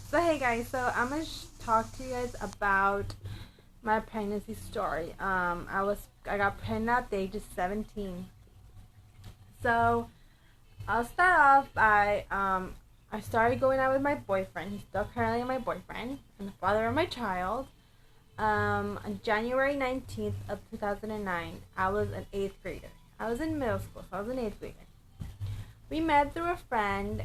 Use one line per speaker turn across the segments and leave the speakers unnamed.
So hey guys, so I'm gonna talk to you guys about my pregnancy story. I got pregnant at the age of 17. So I'll start off by I started going out with my boyfriend. He's still currently my boyfriend and the father of my child. On January 19th of 2009, I was an eighth grader. I was in middle school, so I was an eighth grader. We met through a friend,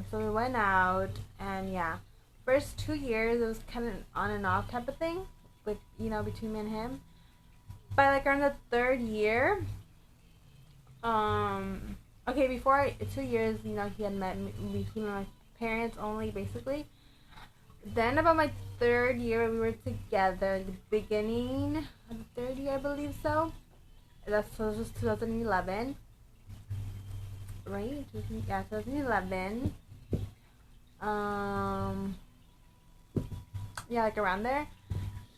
so we went out, and yeah, first 2 years it was kind of on and off type of thing, with between me and him. By like around the third year, okay, before 2 years, he had met me, he met my parents only basically. Then about my third year, we were together. The beginning of the third year, I believe so. This was 2011. Right? Yeah, 2011. Um, yeah, like around there.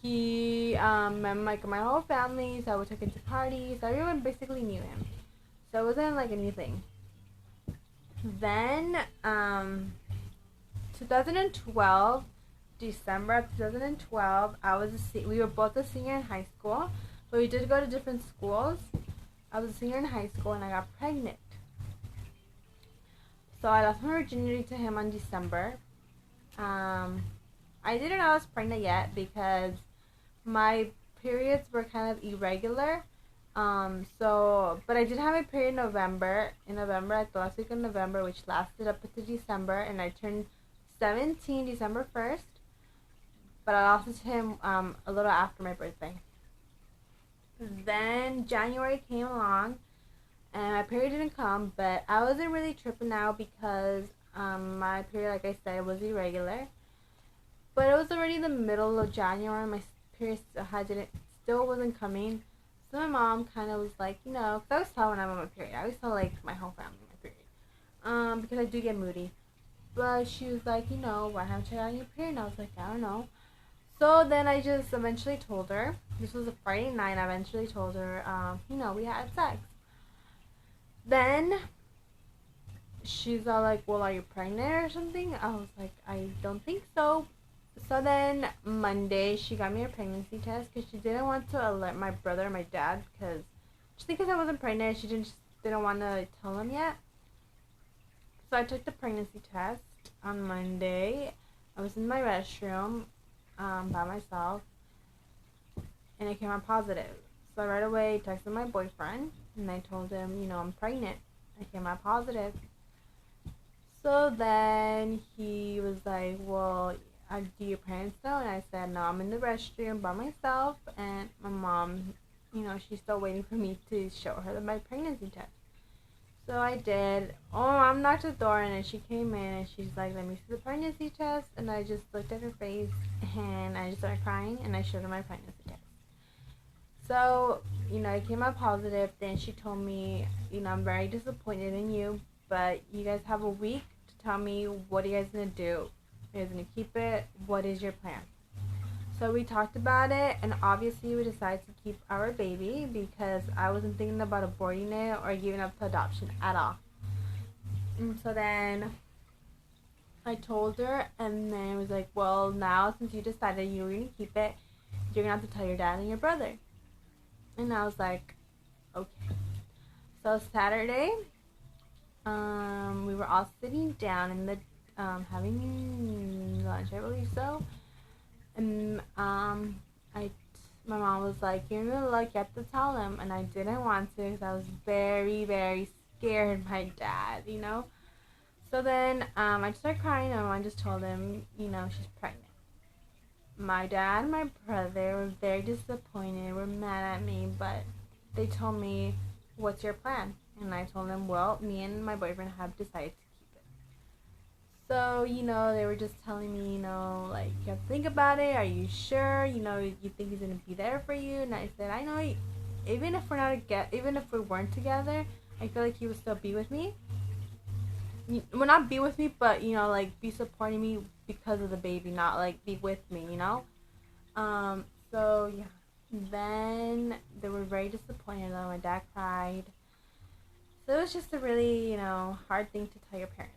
He met like my whole family, so we took him to parties. Everyone basically knew him, so it wasn't like a new thing. Then 2012, December of 2012, we were both a senior in high school, but we did go to different schools. I was a senior in high school and I got pregnant. So I lost my virginity to him on December. I didn't know I was pregnant yet because my periods were kind of irregular. But I did have a period in November. At the last week of November, which lasted up to December, and I turned 17 December 1st. But I lost it to him a little after my birthday. Then January came along, and my period didn't come, but I wasn't really tripping out because my period, like I said, was irregular. But it was already the middle of January. My period still wasn't coming. So my mom kind of was like, because I always tell when I'm on my period. I always tell like my whole family my period, because I do get moody. But she was like, why haven't you gotten your period? And I was like, I don't know. So then I just eventually told her. This was a Friday night. I eventually told her, we had sex. Then she's all like, well, are you pregnant or something? I was like, I don't think so. So then Monday, she got me a pregnancy test because she didn't want to alert my brother and my dad because I wasn't pregnant. She didn't want to tell them yet. So I took the pregnancy test on Monday. I was in my restroom by myself, and it came out positive. So right away, I texted my boyfriend, and I told him, I'm pregnant. I came out positive. So then he was like, well, do your parents know? And I said, no, I'm in the restroom by myself, and my mom, she's still waiting for me to show her my pregnancy test. So I did. Oh, Mom knocked the door, and then she came in, and she's like, let me see the pregnancy test. And I just looked at her face, and I just started crying, and I showed her my pregnancy test. So, it came out positive. Then she told me, I'm very disappointed in you, but you guys have a week to tell me what are you guys going to do. Are you guys going to keep it? What is your plan? So we talked about it, and obviously we decided to keep our baby because I wasn't thinking about aborting it or giving up to adoption at all. And so then I told her, and then it was like, well, now since you decided you were going to keep it, you're going to have to tell your dad and your brother. And I was like, okay. So Saturday, we were all sitting down in the having lunch, I believe so. And my mom was like, you're gonna get to tell him, and I didn't want to because I was very, very scared of my dad, So then I just started crying, and my mom just told him, she's pregnant. My dad and my brother were very disappointed, were mad at me, but they told me, what's your plan? And I told them, well, me and my boyfriend have decided to keep it. So, they were just telling me, like, you have to think about it. Are you sure? You think he's going to be there for you? And I said, I know, even if we weren't together, I feel like he would still be with me. Well, not be with me, but, like, be supporting me because of the baby, not, like, be with me, So, yeah. Then they were very disappointed. My dad cried. So it was just a really, hard thing to tell your parents.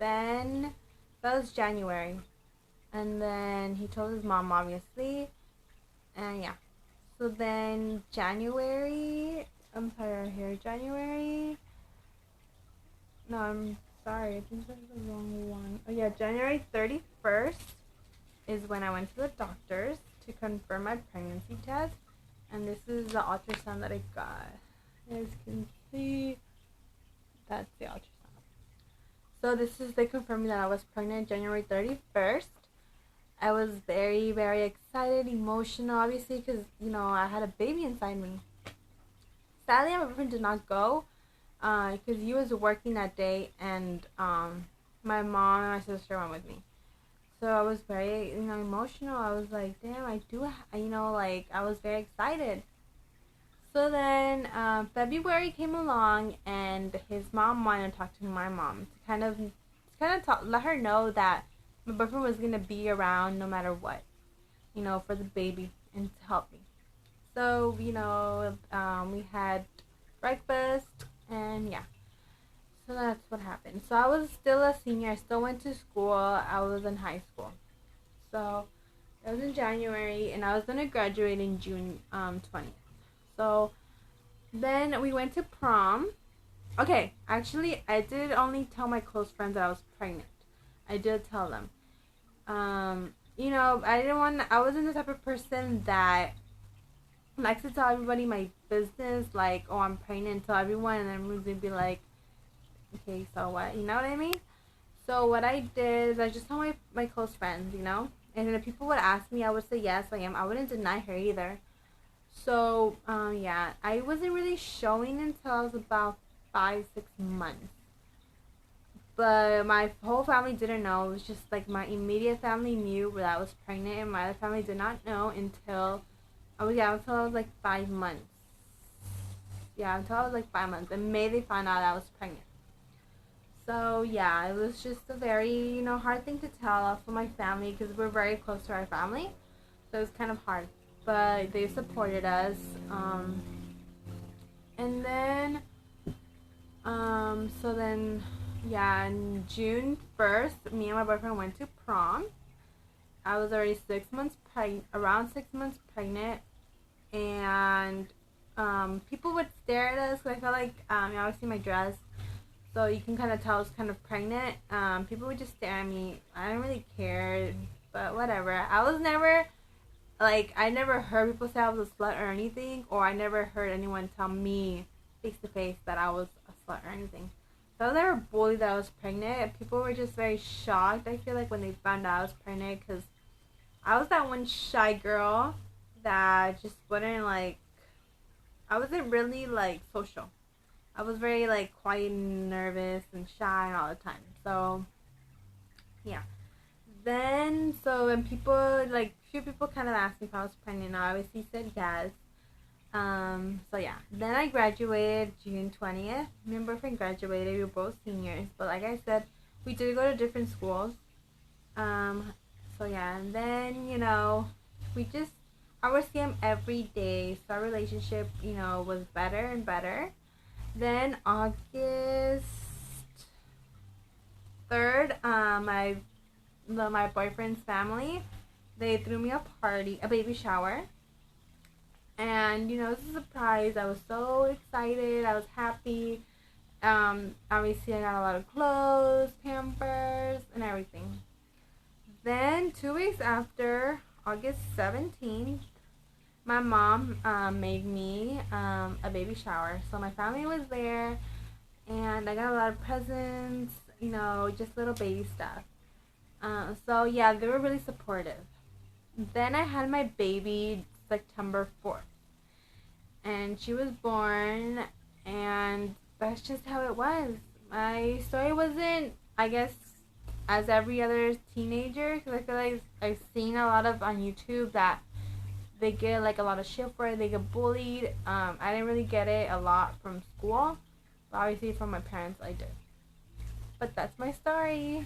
Then That was January. And then he told his mom, obviously. And yeah. So then January, I'm sorry, right here, January. No, I'm sorry, I think that's the wrong one. Oh yeah, January 31st is when I went to the doctor's to confirm my pregnancy test. And this is the ultrasound that I got. As you can see, that's the ultrasound. So this is, they confirmed that I was pregnant January 31st. I was very, very excited, emotional, obviously, because, you know, I had a baby inside me. Sadly, my boyfriend did not go because he was working that day, and my mom and my sister went with me. So I was very, you know, emotional. I was like, damn, I do, you know, like, I was very excited. So then February came along, and his mom wanted to talk to my mom to kind of let her know that my boyfriend was gonna be around no matter what, you know, for the baby and to help me. So you know, we had breakfast, and yeah. So that's what happened. So I was still a senior. I still went to school. I was in high school. So that was in January, and I was gonna graduate in June 20th. So then we went to prom. Okay, actually, I did only tell my close friends that I was pregnant. I did tell them. You know, I wasn't the type of person that likes to tell everybody my business, like, oh, I'm pregnant, tell everyone, and then everyone's gonna be like, okay, so what? You know what I mean? So what I did is I just told my close friends, you know? And then if people would ask me, I would say, yes, I am. I wouldn't deny her either. So, yeah, I wasn't really showing until I was about 5, 6 months. But my whole family didn't know. It was just like my immediate family knew that I was pregnant, and my other family did not know until until I was like 5 months. Yeah, until I was like 5 months. In May they found out I was pregnant. So yeah, it was just a very, you know, hard thing to tell for my family because we're very close to our family. So it was kind of hard. But they supported us. And then so then yeah, on June 1st, me and my boyfriend went to prom. I was already 6 months pregnant, around 6 months pregnant, and people would stare at us because I felt like you obviously my dress, so you can kind of tell I was kind of pregnant. People would just stare at me. I didn't really care, but whatever. I was never like I never heard people say I was a slut or anything, or I never heard anyone tell me face to face that I was a slut or anything. So I was never bullied that I was pregnant. People were just very shocked, I feel like, when they found out I was pregnant, because I was that one shy girl that just wouldn't, like, I wasn't really, like, social. I was very, like, quiet and nervous and shy all the time. So, yeah. Then, so when people, like, few people kind of asked me if I was pregnant, I obviously said yes. So yeah, then I graduated June 20th. Me and boyfriend graduated. We were both seniors, but like I said, we did go to different schools. So yeah, and then, you know, I would see him every day. So our relationship, you know, was better and better. Then August 3rd, my boyfriend's family, they threw me a baby shower. And, you know, it was a surprise. I was so excited. I was happy. Obviously, I got a lot of clothes, Pampers, and everything. Then, 2 weeks after, August 17th, my mom made me a baby shower. So my family was there, and I got a lot of presents, you know, just little baby stuff. So, yeah, they were really supportive. Then I had my baby September 4th. And she was born, and that's just how it was. My story wasn't, I guess, as every other teenager, because I feel like I've seen a lot of on YouTube that they get like a lot of shit for it, they get bullied. I didn't really get it a lot from school, but obviously from my parents I did. But that's my story.